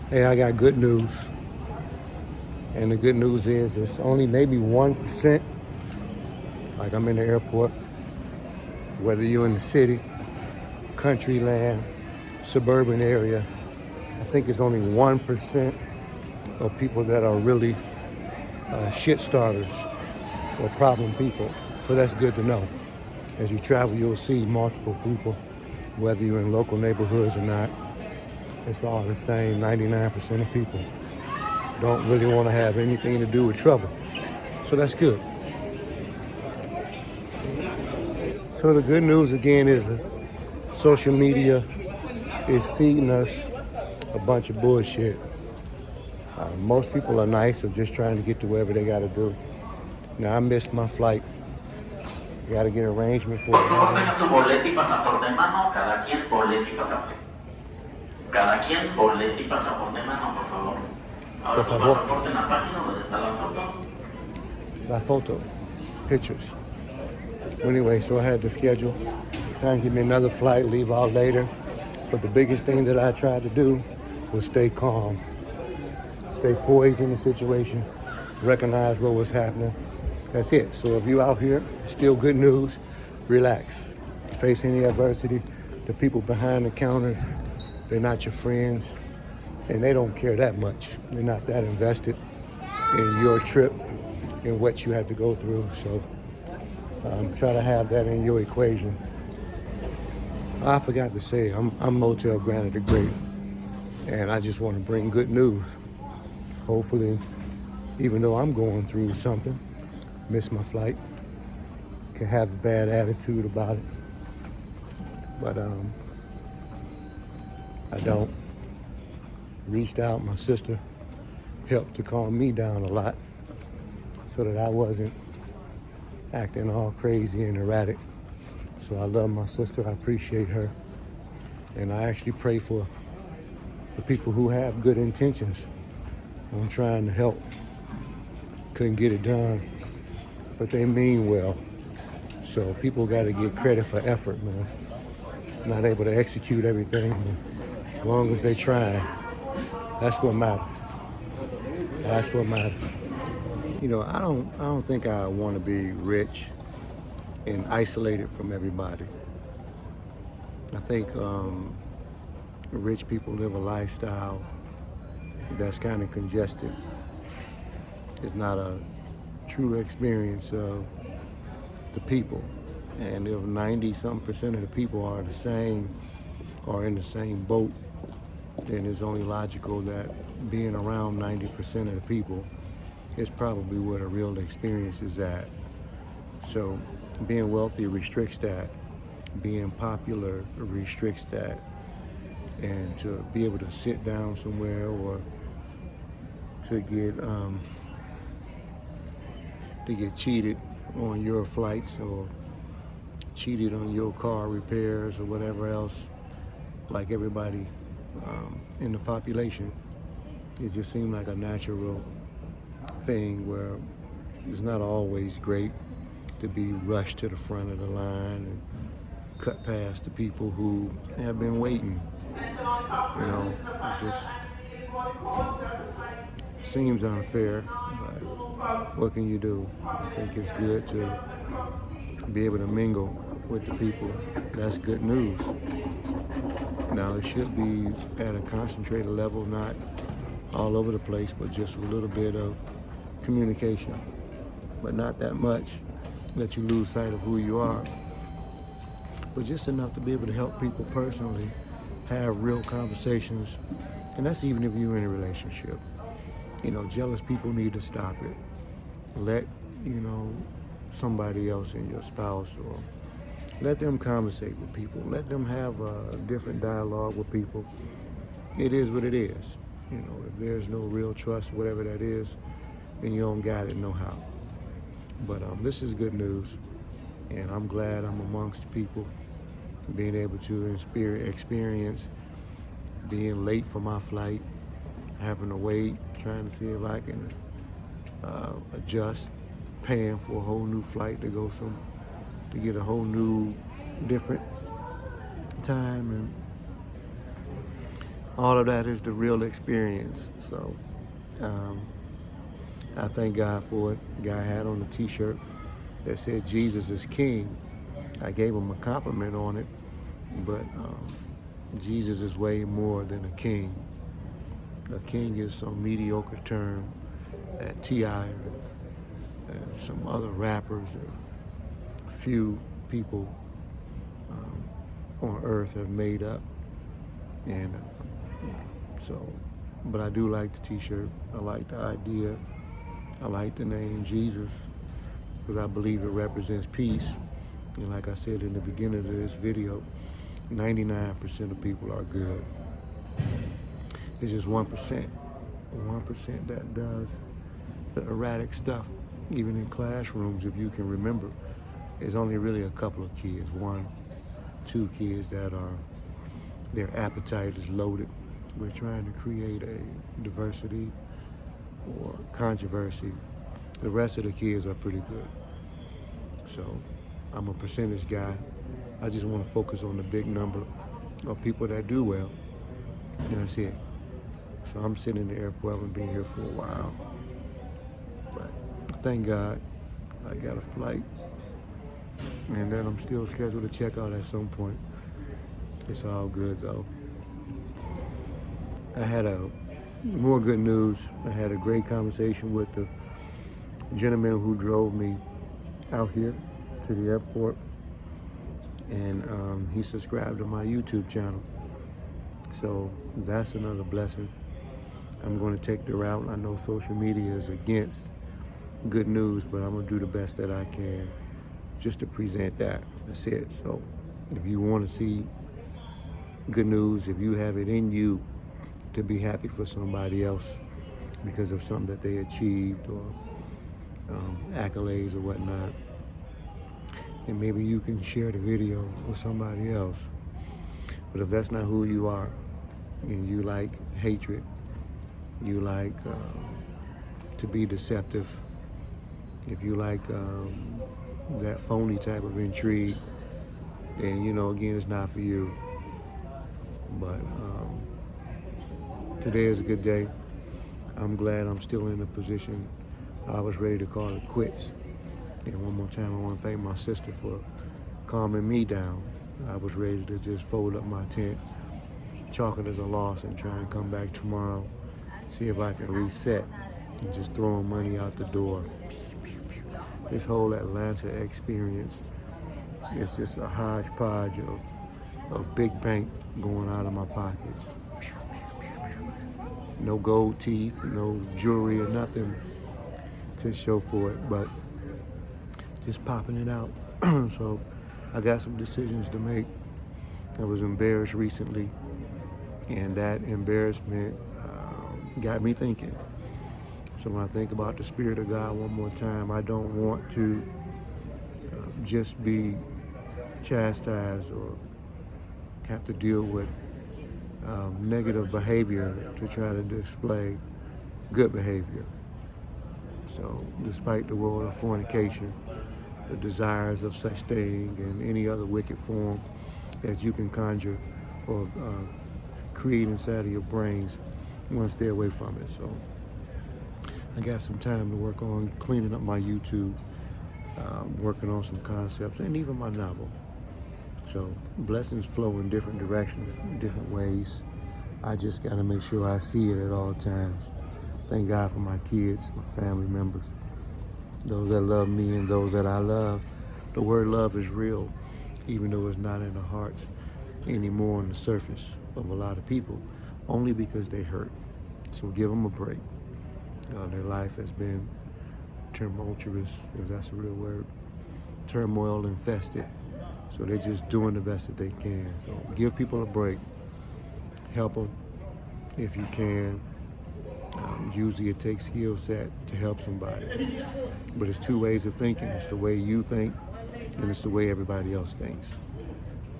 Hey, I got good news. And the good news is it's only maybe 1%. Like I'm in the airport, whether you're in the city, country land, suburban area, I think it's only 1% of people that are really shit starters or problem people. So that's good to know. As you travel, you'll see multiple people, whether you're in local neighborhoods or not. It's all the same. 99% of people don't really want to have anything to do with trouble. So that's good. So the good news again is that social media is feeding us a bunch of bullshit. Most people are nice or just trying to get to wherever they got to do. Now I missed my flight. Got to get arrangement for it. Cada quien boleto y pasaporte en mano, por favor. Ahora su pasaporte en la página donde está la foto. La photo, pictures. Anyway, so I had to schedule, try and give me another flight, leave out later. But the biggest thing that I tried to do was stay calm, stay poised in the situation, recognize what was happening. That's it. So if you out here, still good news, relax. Face any adversity. The people behind the counters, they're not your friends, and they don't care that much. They're not that invested in your trip and what you had to go through. So try to have that in your equation. I forgot to say, I'm Motell Granite the Great, and I just want to bring good news. Hopefully, even though I'm going through something, miss my flight, can have a bad attitude about it, but I don't. Reached out, my sister helped to calm me down a lot so that I wasn't acting all crazy and erratic. So I love my sister, I appreciate her. And I actually pray for the people who have good intentions on trying to help. Couldn't get it done, but they mean well. So people gotta get credit for effort, man. Not able to execute everything, but as long as they try, that's what matters. That's what matters. You know, I don't think I want to be rich and isolated from everybody. I think rich people live a lifestyle that's kind of congested. It's not a true experience of the people. And if 90-something% of the people are the same or in the same boat, then it's only logical that being around 90% of the people is probably where the real experience is at. So being wealthy restricts that. Being popular restricts that. And to be able to sit down somewhere or to get cheated on your flights or cheated on your car repairs or whatever else, like everybody in the population, it just seemed like a natural thing where it's not always great to be rushed to the front of the line and cut past the people who have been waiting. You know, it just seems unfair, but what can you do? I think it's good to be able to mingle with the people. That's good news. Now it should be at a concentrated level, not all over the place, but just a little bit of communication, but not that much that you lose sight of who you are, but just enough to be able to help people personally have real conversations. And that's even if you're in a relationship. You know, jealous people need to stop it. Let, somebody else in your spouse, or let them conversate with people. Let them have a different dialogue with people. It is what it is. You know, if there's no real trust, whatever that is, then you don't got it no how. But this is good news, and I'm glad I'm amongst people, being able to experience being late for my flight, having to wait, trying to see if I can adjust, paying for a whole new flight to get a whole new different time, and all of that is the real experience. So I thank God for it. The guy had on a t-shirt that said Jesus is King. I gave him a compliment on it, but Jesus is way more than a king. A king is some mediocre term that T.I. and some other rappers and a few people on earth have made up. And but I do like the t-shirt. I like the idea. I like the name Jesus because I believe it represents peace. And like I said in the beginning of this video, 99% of people are good. It's just 1% that does the erratic stuff. Even in classrooms, if you can remember, there's only really a couple of kids, 1, 2 kids that their appetite is loaded. We're trying to create a diversity or controversy. The rest of the kids are pretty good. So I'm a percentage guy. I just want to focus on the big number of people that do well. And that's it. So I'm sitting in the airport. I've been here for a while. But thank God I got a flight. And then I'm still scheduled to check out at some point. It's all good though. I had more good news. I had a great conversation with the gentleman who drove me out here to the airport. And he subscribed to my YouTube channel. So that's another blessing. I'm going to take the route. I know social media is against good news, but I'm going to do the best that I can just to present that. That's it. So if you want to see good news, if you have it in you to be happy for somebody else because of something that they achieved or accolades or whatnot, and maybe you can share the video with somebody else. But if that's not who you are, and you like hatred, you like to be deceptive, if you like that phony type of intrigue, then again, it's not for you. But today is a good day. I'm glad I'm still in a position. I was ready to call it quits. And one more time, I want to thank my sister for calming me down. I was ready to just fold up my tent, chalk it as a loss, and try and come back tomorrow, see if I can reset and just throwing money out the door. This whole Atlanta experience is just a hodgepodge of big bank going out of my pockets. No gold teeth, no jewelry or nothing to show for it, but just popping it out. So I got some decisions to make. I was embarrassed recently, and that embarrassment got me thinking. So when I think about the Spirit of God one more time, I don't want to just be chastised or have to deal with negative behavior to try to display good behavior. So despite the world of fornication, the desires of such thing, and any other wicked form that you can conjure or create inside of your brains, you want to stay away from it. So I got some time to work on cleaning up my YouTube, working on some concepts, and even my novel. So blessings flow in different directions, different ways. I just got to make sure I see it at all times. Thank God for my kids, my family members, those that love me and those that I love. The word love is real, even though it's not in the hearts anymore on the surface of a lot of people, only because they hurt. So give them a break. Their life has been tumultuous, if that's a real word, turmoil infested. So they're just doing the best that they can. So give people a break. Help them if you can. Usually it takes skill set to help somebody. But it's two ways of thinking. It's the way you think, and it's the way everybody else thinks.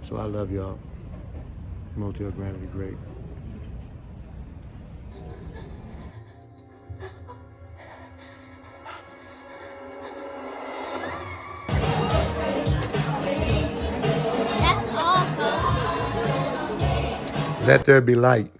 So I love y'all. Motell Granite the Great. That's all, folks. Let there be light.